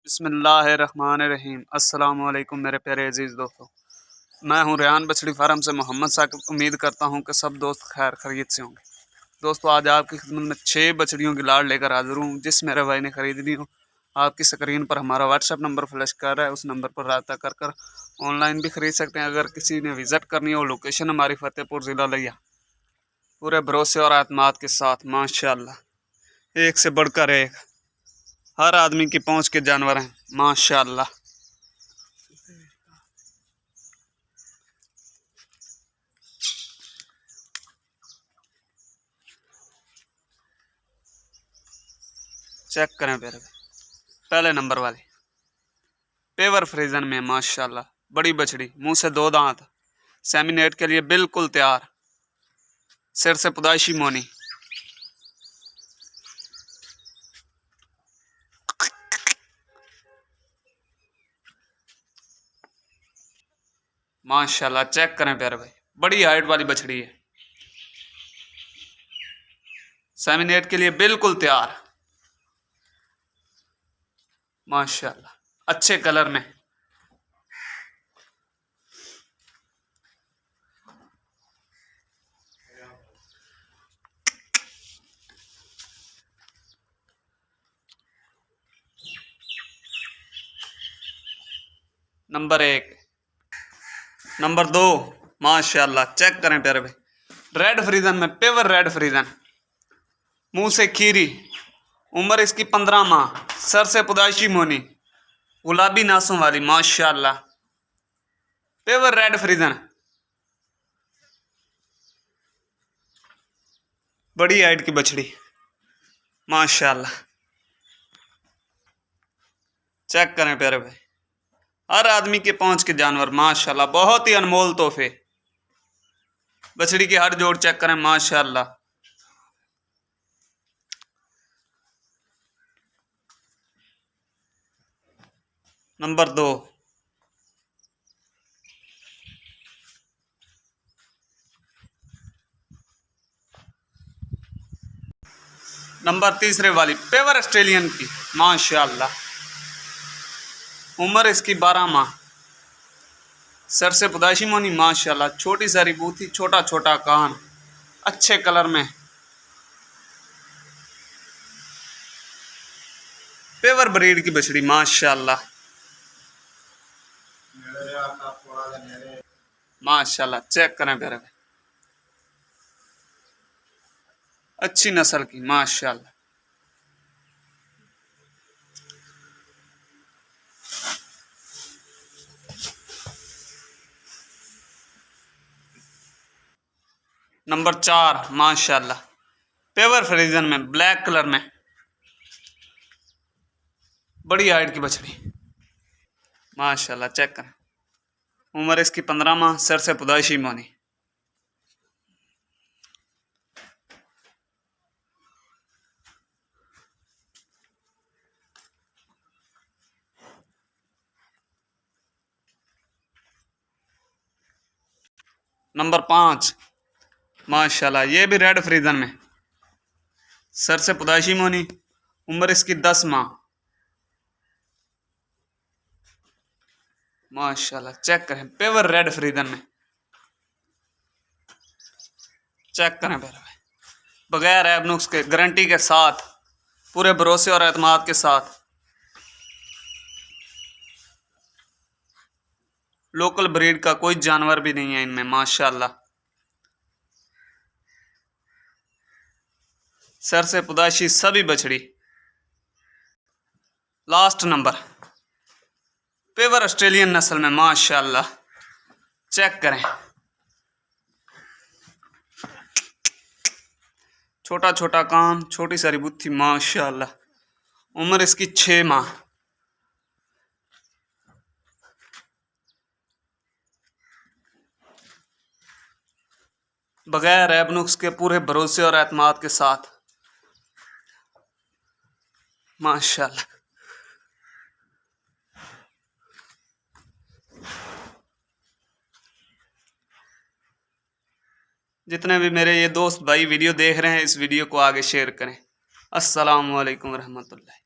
बिस्मिल्लाहिर्रहमानिर्रहीम। अस्सलामुअलैकुम मेरे प्यारे अजीज़ दोस्तों, मैं हूं रेहान बछड़ी फार्म से मोहम्मद साकिब। उम्मीद करता हूं कि सब दोस्त खैर खैरियत से होंगे। दोस्तों, आज आपकी खिदमत में 6 बछड़ियों की लाड़ लेकर हाजिर हूं, जिस मेरे भाई ने ख़रीदनी हो। आपकी स्क्रीन पर हमारा व्हाट्सएप नंबर फ्लैश कर रहा है, उस नंबर पर रब्ता कर ऑनलाइन भी ख़रीद सकते हैं। अगर किसी ने विज़िट करनी हो, लोकेशन हमारी फ़तेहपुर ज़िला लिया, पूरे भरोसे और एतमाद के साथ। माशाल्लाह, एक से बढ़कर एक, हर आदमी की पहुंच के जानवर हैं माशाल्लाह। चेक करें फिर, पहले नंबर वाले पेवर फ्रीजन में माशाल्लाह, बड़ी बछड़ी, मुंह से 2 दांत, सेमिनेट के लिए बिल्कुल तैयार, सिर से पुदाइशी मोनी। माशाल्लाह, चेक करें प्यारे भाई, बड़ी हाइट वाली बछड़ी है, सेमिनेट के लिए बिल्कुल तैयार माशाल्लाह, अच्छे कलर में। नंबर 1, नंबर 2 माशाल्लाह, चेक करें प्यारे भाई, रेड फ्रीजन में, पेवर रेड फ्रीजन, मुंह से खीरी, उम्र इसकी 15 माह, सर से पुदाइशी मोनी, गुलाबी नासों वाली माशाल्लाह, पेवर रेड फ्रीजन, बड़ी हाइट की बछड़ी माशाल्लाह। चेक करें प्यारे भाई, हर आदमी के पहुंच के जानवर माशाल्लाह, बहुत ही अनमोल तोहफे। बछड़ी की हर जोड़ चेक करें माशाल्लाह। नंबर 2, नंबर तीसरे वाली पेवर ऑस्ट्रेलियन की माशाल्लाह, उम्र इसकी 12 माह, सर से पुदाइशी मोनी माशाल्लाह, छोटी सारी बूथी, छोटा छोटा कान, अच्छे कलर में, पेवर ब्रीड की बछड़ी माशाल्लाह माशाल्लाह। चेक करें प्यारे, अच्छी नस्ल की माशाल्लाह। नंबर 4 माशाल्लाह, पेवर फ्रीजन में, ब्लैक कलर में, बड़ी हाइट की बछड़ी माशाल्लाह। चेक करें, उम्र इसकी 15 माह, सर से पुदाइशी मोनी। नंबर 5 माशाल्लाह, ये भी रेड फ्रीजन में, सर से पुदाइशी मोनी, उम्र इसकी 10 माह माशाल्लाह। चेक करें, पेवर रेड फ्रीजन में, चेक करें फिर, बगैर ऐब नुक्स के, गारंटी के साथ, पूरे भरोसे और एतमाद के साथ। लोकल ब्रीड का कोई जानवर भी नहीं है इनमें माशाल्लाह। सर से पुदाइशी सभी बछड़ी। लास्ट नंबर, पेवर ऑस्ट्रेलियन नस्ल में माशाल्लाह। चेक करें, छोटा छोटा कान, छोटी सारी बुत्थी माशाल्लाह, उम्र इसकी 6 माह, बगैर ऐब नुक्स के, पूरे भरोसे और एतमाद के साथ माशाल्लाह। जितने भी मेरे ये दोस्त भाई वीडियो देख रहे हैं, इस वीडियो को आगे शेयर करें। अस्सलामु अलैकुम रहमतुल्लाह।